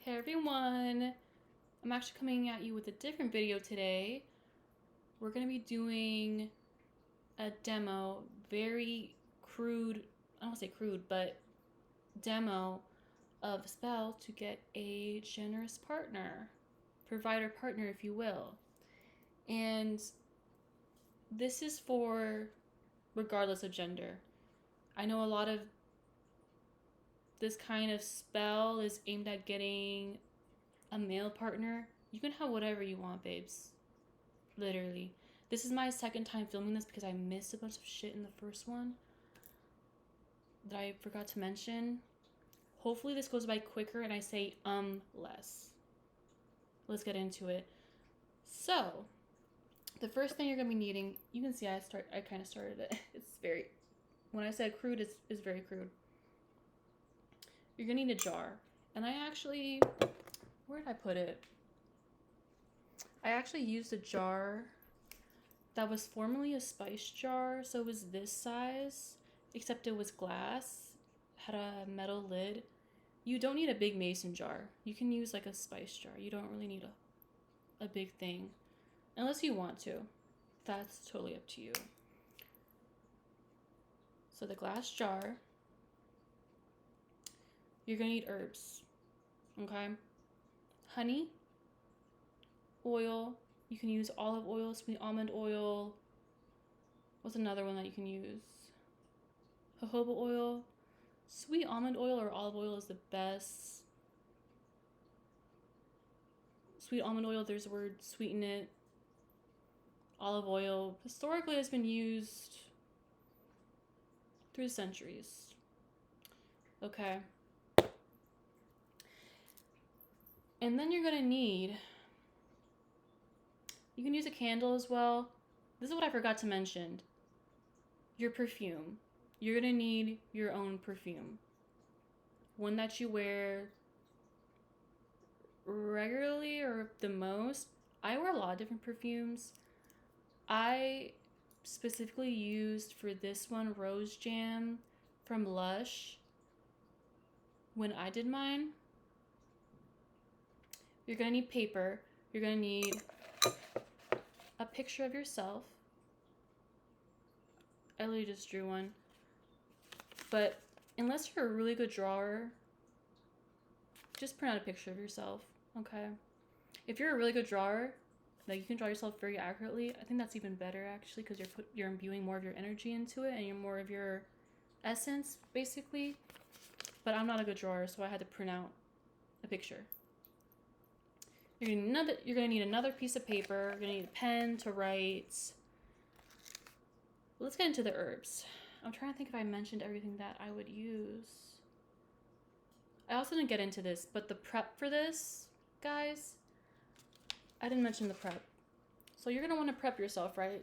Hey everyone, I'm actually coming at you with a different video today. We're going to be doing a demo, very crude, I don't want to say crude, but demo of a spell to get a generous partner, provider partner if you will. And this is for regardless of gender. I know a lot of this kind of spell is aimed at getting a male partner. You can have whatever you want, babes. Literally. This is my second time filming this because I missed a bunch of shit in the first one that I forgot to mention. Hopefully this goes by quicker and I say less. Let's get into it. So, the first thing you're gonna be needing, you can see I kind of started it. It's very, when I said crude, it's very crude. You're gonna need a jar. And I actually, where did I put it? I actually used a jar that was formerly a spice jar, so it was this size, except it was glass, had a metal lid. You don't need a big mason jar. You can use like a spice jar. You don't really need a big thing, unless you want to. That's totally up to you. So the glass jar, you're gonna need herbs, okay? Honey, oil, you can use olive oil, sweet almond oil. What's another one that you can use? Jojoba oil. Sweet almond oil or olive oil is the best. Sweet almond oil, there's the word sweeten it. Olive oil historically has been used through the centuries. Okay. And then you're gonna need, you can use a candle as well. This is what I forgot to mention. Your perfume. You're gonna need your own perfume. One that you wear regularly or the most. I wear a lot of different perfumes. I specifically used for this one Rose Jam from Lush when I did mine. You're gonna need paper. You're gonna need a picture of yourself. I literally just drew one. But unless you're a really good drawer, just print out a picture of yourself, okay? If you're a really good drawer, like you can draw yourself very accurately, I think that's even better actually, because you're imbuing more of your energy into it and you're more of your essence basically. But I'm not a good drawer, so I had to print out a picture. You're gonna need another piece of paper. You're gonna need a pen to write. Let's get into the herbs. I'm trying to think if I mentioned everything that I would use. I also didn't get into this, but the prep for this, guys, I didn't mention the prep. So you're gonna want to prep yourself, right?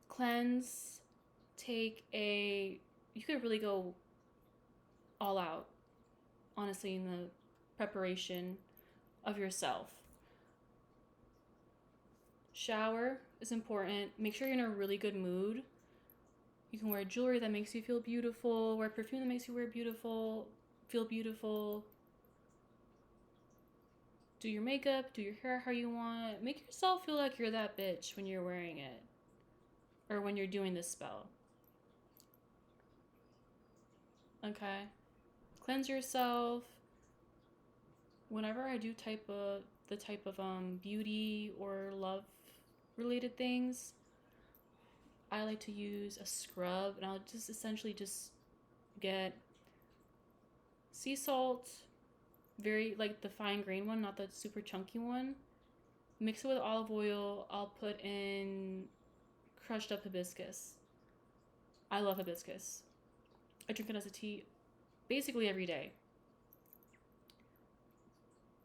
Cleanse, you could really go all out, honestly, in the preparation of yourself. Shower is important. Make sure you're in a really good mood. You can wear jewelry that makes you feel beautiful, wear perfume that makes you feel beautiful. Do your makeup, do your hair how you want. Make yourself feel like you're that bitch when you're wearing it. Or when you're doing this spell. Okay. Cleanse yourself. Whenever I do the type of beauty or love related things, I like to use a scrub, and I'll just essentially just get sea salt, very like the fine grain one, not the super chunky one. Mix it with olive oil. I'll put in crushed up hibiscus. I love hibiscus. I drink it as a tea basically every day.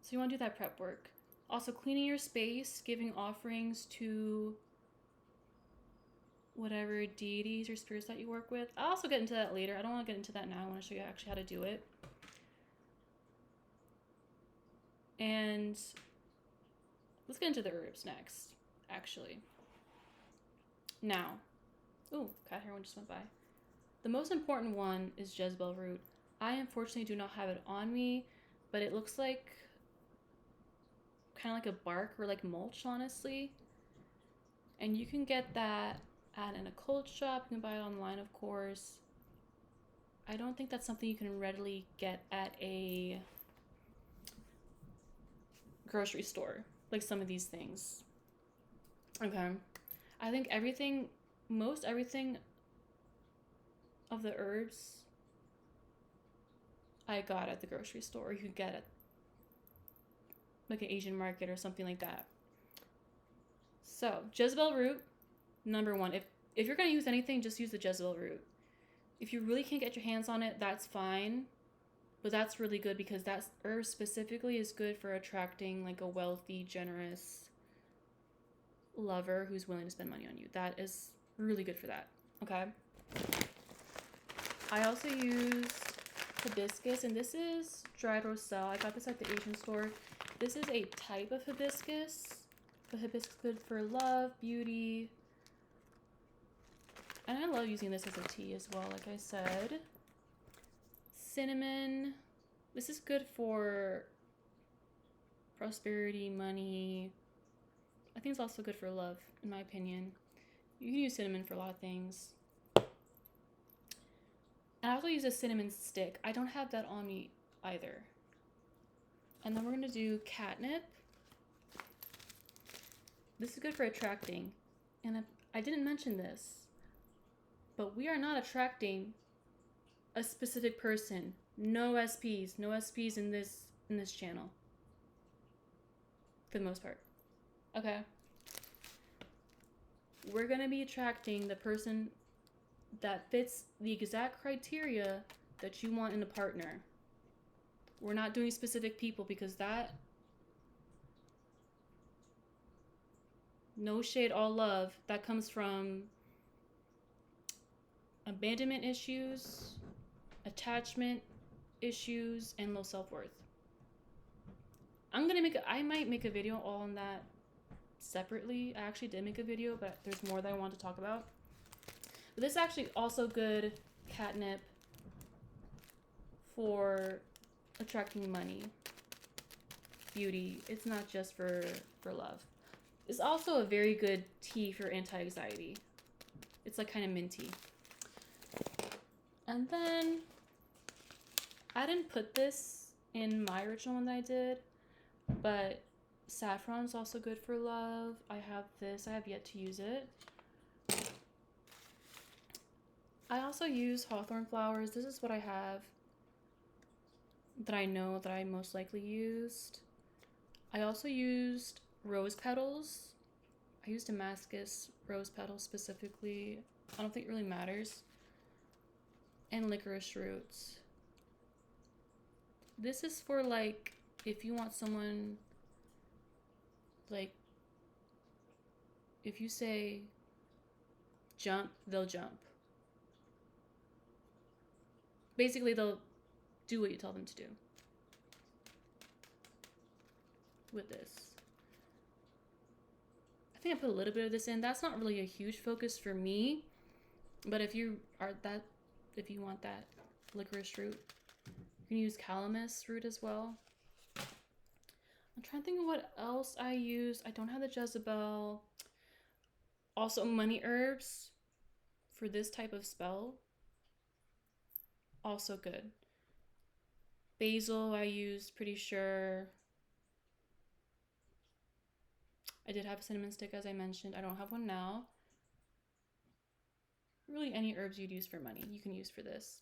So you want to do that prep work. Also cleaning your space, giving offerings to whatever deities or spirits that you work with. I'll also get into that later. I don't want to get into that now. I want to show you actually how to do it. And let's get into the herbs next, actually. Now, ooh, cat hair one just went by. The most important one is Jezebel root. I unfortunately do not have it on me, but it looks like kind of like a bark or like mulch, honestly. And you can get that at an occult shop. You can buy it online, of course. I don't think that's something you can readily get at a grocery store, like some of these things. Okay. I think most everything of the herbs I got at the grocery store, or you could get at like an Asian market or something like that. So, Jezebel root, number one. If you're going to use anything, just use the Jezebel root. If you really can't get your hands on it, that's fine. But that's really good because that herb specifically is good for attracting like a wealthy, generous lover who's willing to spend money on you. That is really good for that. Okay. I also use hibiscus, and this is dried roselle. I got this at the Asian store. This is a type of hibiscus. The hibiscus is good for love, beauty. And I love using this as a tea as well, like I said. Cinnamon. This is good for prosperity, money. I think it's also good for love, in my opinion. You can use cinnamon for a lot of things. And I also use a cinnamon stick. I don't have that on me either. And then we're going to do catnip. This is good for attracting. And I didn't mention this, but we are not attracting a specific person. No SPs. No SPs in this channel. For the most part. Okay. We're going to be attracting the person that fits the exact criteria that you want in a partner. We're not doing specific people because that, no shade, all love, that comes from abandonment issues, attachment issues, and low self-worth. I might make a video all on that separately. I actually did make a video, but there's more that I want to talk about. But this is actually also good catnip for attracting money, beauty. It's not just for love. It's also a very good tea for anti-anxiety. It's like kind of minty. And then I didn't put this in my original one that I did, but saffron is also good for love. I have this. I have yet to use it. I also use hawthorn flowers. This is what I have that I know that I most likely used. I also used rose petals. I used Damascus rose petals specifically. I don't think it really matters. And licorice roots. This is for like if you want someone, like if you say jump, they'll jump. Basically, they'll do what you tell them to do with this. I think I put a little bit of this in. That's not really a huge focus for me, but if you want that licorice root, you can use calamus root as well. I'm trying to think of what else I use. I don't have the Jezebel. Also, money herbs for this type of spell. Also good. Basil I used, pretty sure. I did have a cinnamon stick, as I mentioned. I don't have one now. Really, any herbs you'd use for money, you can use for this.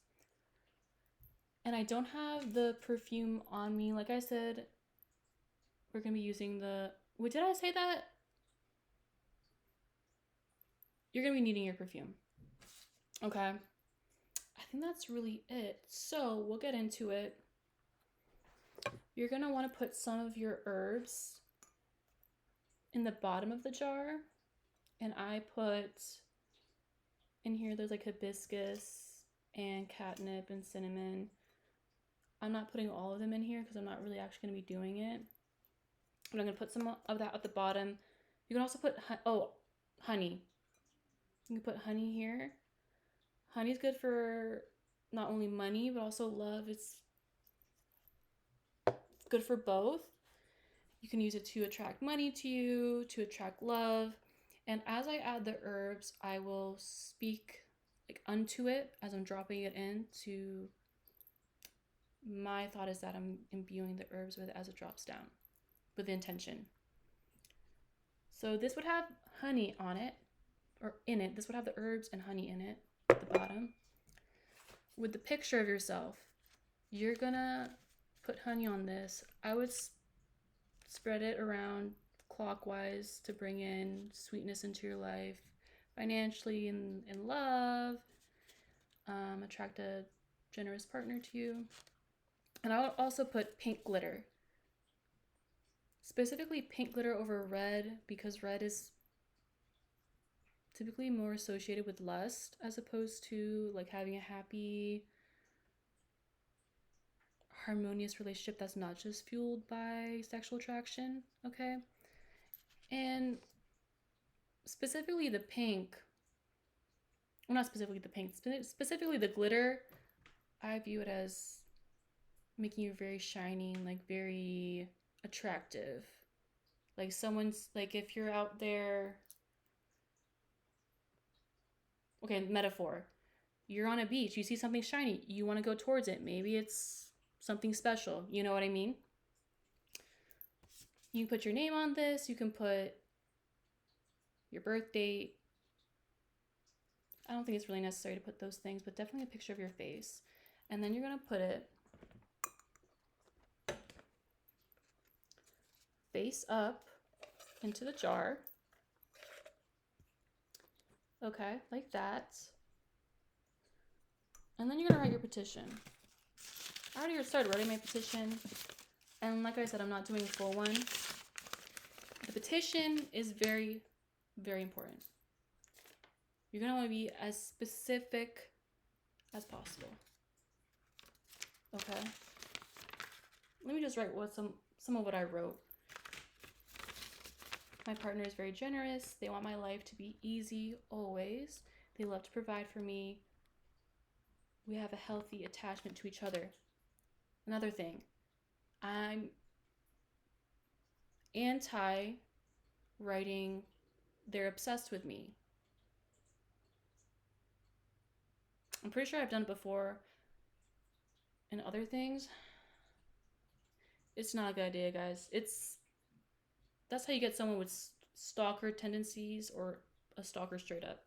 And I don't have the perfume on me. Like I said, we're going to be using the... Wait, did I say that? You're going to be needing your perfume. Okay. I think that's really it. So we'll get into it. You're going to want to put some of your herbs in the bottom of the jar. And I put in here, there's like hibiscus and catnip and cinnamon. I'm not putting all of them in here because I'm not really actually going to be doing it. But I'm going to put some of that at the bottom. You can also put, honey. You can put honey here. Honey's good for not only money, but also love. It's good for both. You can use it to attract money to you, to attract love. And as I add the herbs, I will speak like unto it as I'm dropping it in. To my thought is that I'm imbuing the herbs with it as it drops down with the intention. So this would have honey on it, or in it. This would have the herbs and honey in it at the bottom. With the picture of yourself, you're gonna put honey on this. I would spread it around clockwise to bring in sweetness into your life, financially and in love, attract a generous partner to you. And I would also put pink glitter, specifically pink glitter over red, because red is typically more associated with lust as opposed to like having a happy, harmonious relationship that's not just fueled by sexual attraction. Okay. And specifically the pink, well, not specifically the pink, specifically the glitter, I view it as making you very shiny, like very attractive. Like someone's, like if you're out there, okay, metaphor, you're on a beach, you see something shiny, you want to go towards it. Maybe it's something special, you know what I mean? You can put your name on this, you can put your birth date. I don't think it's really necessary to put those things, but definitely a picture of your face. And then you're going to put it face up into the jar. Okay, like that. And then you're going to write your petition. I already started writing my petition. And like I said, I'm not doing a full one. The petition is very, very important. You're going to want to be as specific as possible. Okay? Let me just write what some of what I wrote. My partner is very generous. They want my life to be easy always. They love to provide for me. We have a healthy attachment to each other. Another thing, I'm anti writing they're obsessed with me. I'm pretty sure I've done it before in other things. It's not a good idea, guys. That's how you get someone with stalker tendencies or a stalker straight up.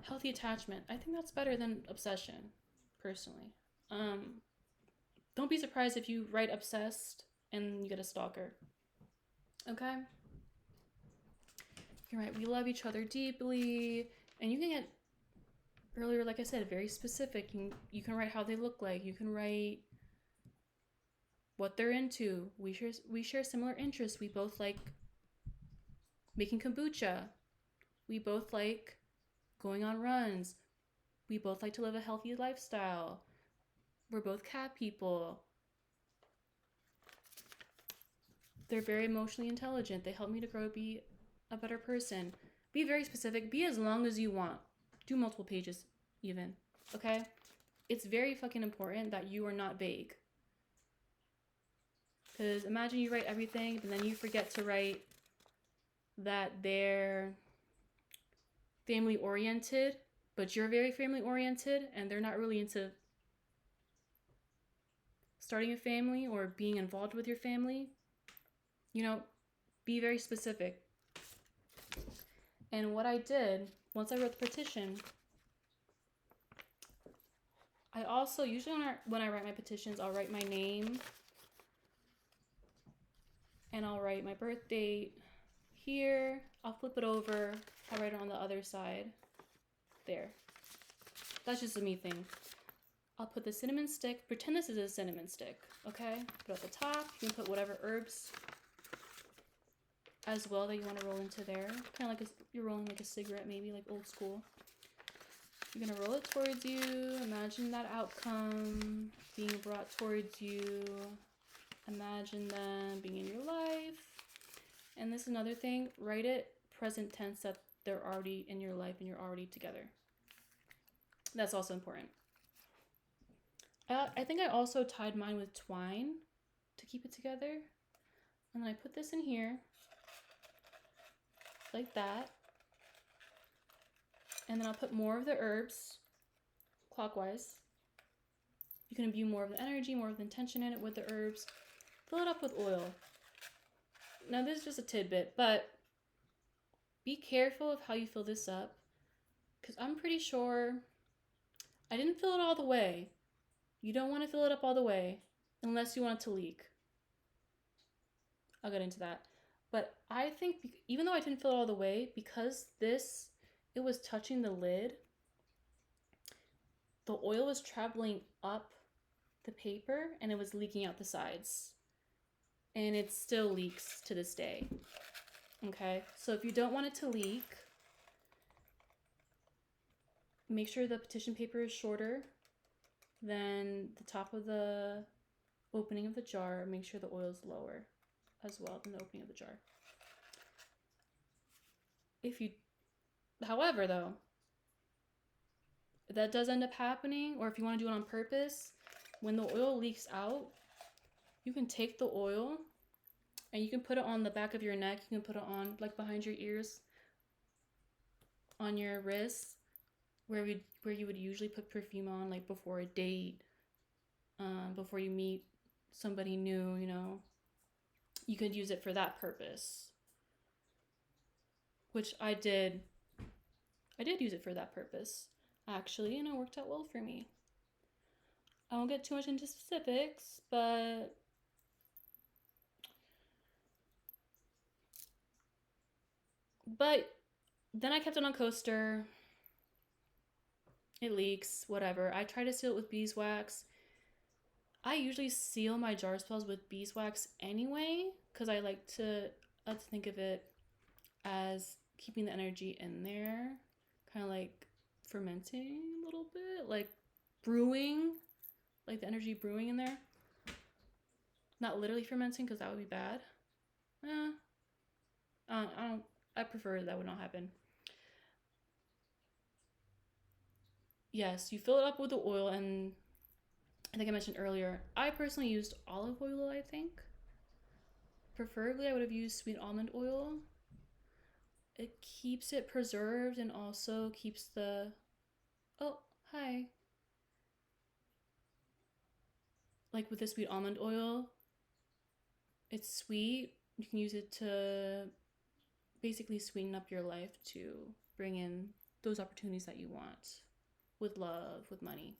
Healthy attachment. I think that's better than obsession, personally. Don't be surprised if you write obsessed and you get a stalker. Okay? You're right. We love each other deeply. And you can get, earlier, like I said, very specific. You can write how they look like. You can write what they're into. We share similar interests. We both like making kombucha. We both like going on runs. We both like to live a healthy lifestyle. We're both cat people. They're very emotionally intelligent. They help me to grow, be a better person. Be very specific. Be as long as you want. Do multiple pages even. Okay? It's very fucking important that you are not vague. Because imagine you write everything, and then you forget to write that they're family oriented, but you're very family oriented, and they're not really into starting a family or being involved with your family. You know, be very specific. And what I did, once I wrote the petition, I also, usually when I write my petitions, I'll write my name, and I'll write my birth date here. I'll flip it over. I'll write it on the other side. There. That's just a me thing. I'll put the cinnamon stick. Pretend this is a cinnamon stick, okay? Put it at the top. You can put whatever herbs as well that you want to roll into there. Kind of like you're rolling like a cigarette, maybe, like old school. You're going to roll it towards you. Imagine that outcome being brought towards you. Imagine them being in your life. And this is another thing. Write it present tense that they're already in your life and you're already together. That's also important. I think I also tied mine with twine to keep it together. And then I put this in here, like that. And then I'll put more of the herbs, clockwise. You can imbue more of the energy, more of the intention in it with the herbs. Fill it up with oil. Now this is just a tidbit, but be careful of how you fill this up, because I'm pretty sure I didn't fill it all the way. You don't want to fill it up all the way unless you want it to leak. I'll get into that. But I think even though I didn't fill it all the way, because it was touching the lid, the oil was traveling up the paper and it was leaking out the sides. And it still leaks to this day. Okay, so if you don't want it to leak, make sure the petition paper is shorter than the top of the opening of the jar. Make sure the oil is lower as well than the opening of the jar. However, though, if that does end up happening, or if you want to do it on purpose, when the oil leaks out, you can take the oil and you can put it on the back of your neck. You can put it on like behind your ears, on your wrists, where you would usually put perfume on, like before a date, before you meet somebody new, you know. You could use it for that purpose, which I did. I did use it for that purpose, actually, and it worked out well for me. I won't get too much into specifics, but then I kept it on coaster. It leaks, whatever. I try to seal it with beeswax. I usually seal my jar spells with beeswax anyway, because I like to think of it as keeping the energy in there, kind of like fermenting a little bit, like brewing, like the energy brewing in there. Not literally fermenting, because that would be bad. I prefer that would not happen. Yes, you fill it up with the oil, and I think I mentioned earlier, I personally used olive oil, I think. Preferably, I would have used sweet almond oil. It keeps it preserved and also keeps the... Oh, hi. Like with the sweet almond oil, it's sweet. You can use it to basically sweeten up your life to bring in those opportunities that you want with love, with money.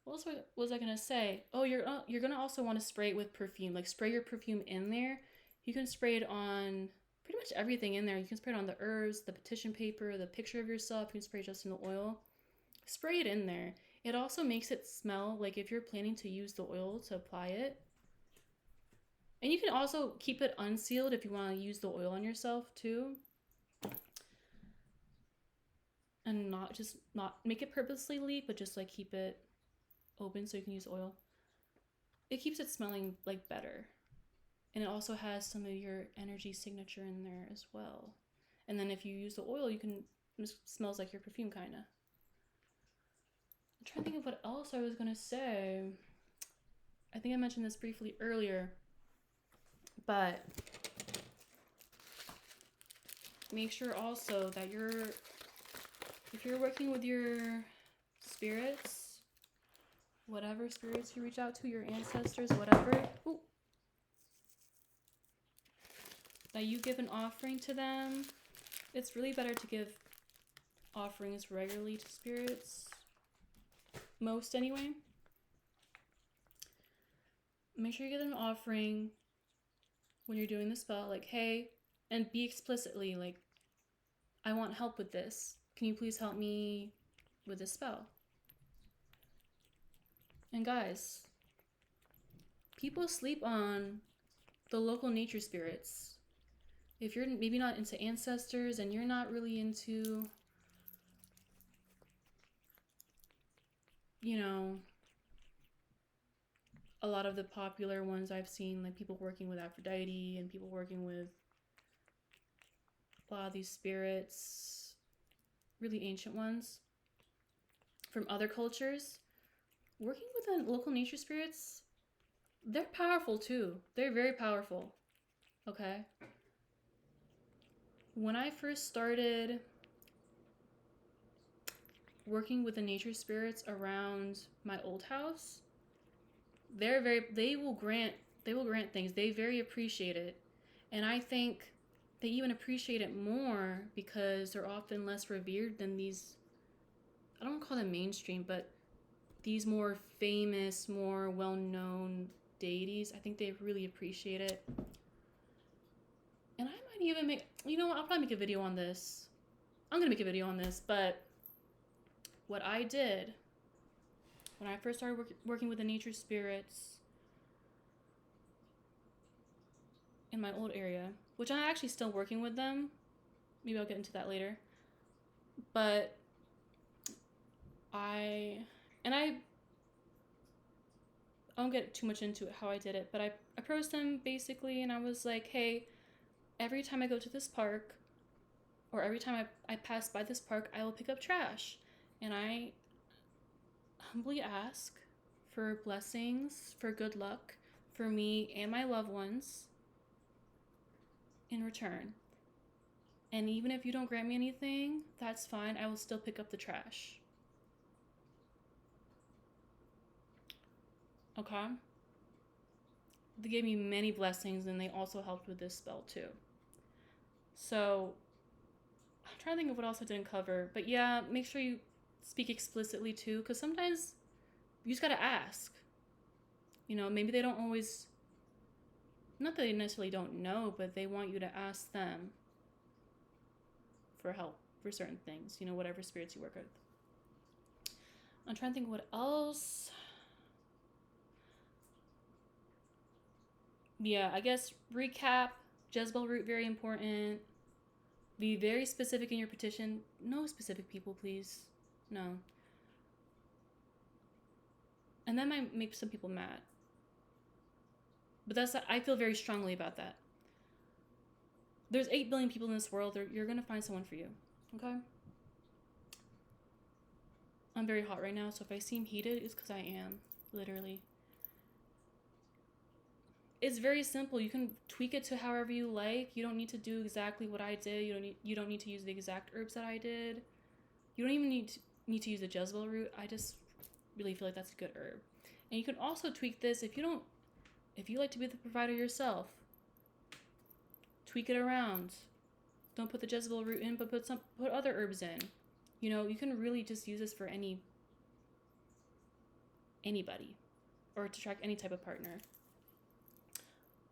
What else was I gonna say? Oh, you're gonna also want to spray it with perfume. Like spray your perfume in there. You can spray it on pretty much everything in there. You can spray it on the herbs, the petition paper, the picture of yourself. You can spray it just in the oil. Spray it in there. It also makes it smell like if you're planning to use the oil to apply it. And you can also keep it unsealed if you want to use the oil on yourself too. And not make it purposely leak, but just like keep it open so you can use oil. It keeps it smelling like better. And it also has some of your energy signature in there as well. And then if you use the oil, it smells like your perfume kind of. I'm trying to think of what else I was going to say. I think I mentioned this briefly earlier. But make sure also that if you're working with your spirits, whatever spirits you reach out to, your ancestors, whatever, that you give an offering to them. It's really better to give offerings regularly to spirits. Most anyway. Make sure you give them an offering when you're doing the spell, like, hey, and be explicitly like, I want help with this. Can you please help me with this spell? And guys, people sleep on the local nature spirits. If you're maybe not into ancestors and you're not really into, you know, a lot of the popular ones I've seen, like people working with Aphrodite and people working with a lot of these spirits, really ancient ones from other cultures, working with the local nature spirits, they're powerful too. They're very powerful. Okay. When I first started working with the nature spirits around my old house, they will grant things. They very appreciate it. And I think they even appreciate it more because they're often less revered than these, I don't want to call them mainstream, but these more famous, more well-known deities. I think they really appreciate it. And I might even make, I'll probably make a video on this. I'm going to make a video on this, but what I did when I first started working with the nature spirits in my old area, which I'm actually still working with them. Maybe I'll get into that later. But I won't get too much into it, how I did it, but I approached them basically and I was like, hey, every time I go to this park or every time I pass by this park, I will pick up trash. And I humbly ask for blessings, for good luck, for me and my loved ones in return. And even if you don't grant me anything, that's fine. I will still pick up the trash. Okay? They gave me many blessings and they also helped with this spell too. So, I'm trying to think of what else I didn't cover. But yeah, make sure you speak explicitly too, because sometimes you just gotta ask. Maybe they don't always, not that they necessarily don't know, but they want you to ask them for help for certain things, whatever spirits you work with. I'm trying to think what else. Yeah, I guess recap, Jezebel root, very important. Be very specific in your petition. No specific people, please. No. And that might make some people mad. But I feel very strongly about that. There's 8 billion people in this world. You're going to find someone for you. Okay? I'm very hot right now, so if I seem heated, it's because I am. Literally. It's very simple. You can tweak it to however you like. You don't need to do exactly what I did. You don't need to use the exact herbs that I did. You don't even need to use the Jezebel root. I just really feel like that's a good herb. And you can also tweak this if you like to be the provider yourself. Tweak it around. Don't put the Jezebel root in, but put other herbs in. You can really just use this for anybody, or to attract any type of partner.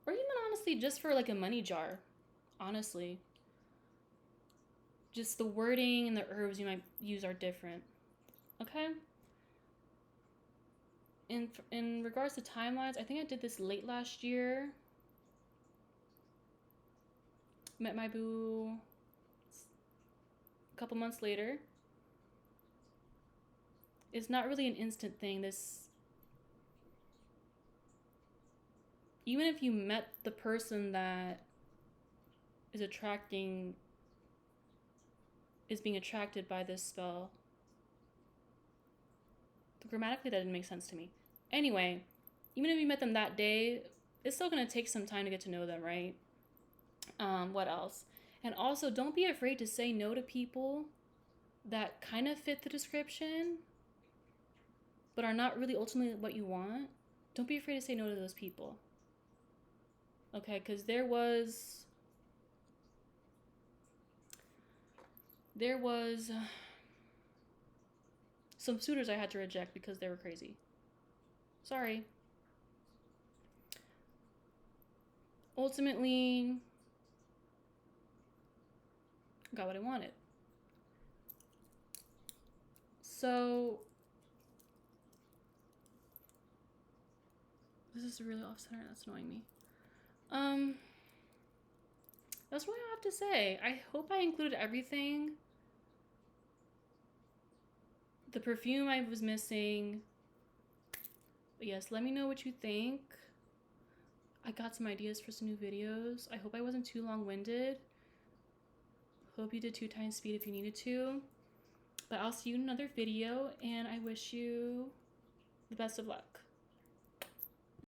Or even honestly, just for like a money jar. Honestly. Just the wording and the herbs you might use are different. Okay? In regards to timelines, I think I did this late last year. Met my boo a couple months later. It's not really an instant thing. Even if you met the person that is being attracted by this spell, grammatically that didn't make sense to me. Anyway, even if you met them that day, it's still going to take some time to get to know them, right? What else? And also, don't be afraid to say no to people that kind of fit the description, but are not really ultimately what you want. Don't be afraid to say no to those people. Okay, because there was some suitors I had to reject because they were crazy. Sorry. Ultimately, got what I wanted. So, this is really off center. That's annoying me. That's what I have to say. I hope I included everything. The perfume I was missing. But yes, let me know what you think. I got some ideas for some new videos. I hope I wasn't too long-winded. Hope you did 2 times speed if you needed to. But I'll see you in another video, and I wish you the best of luck.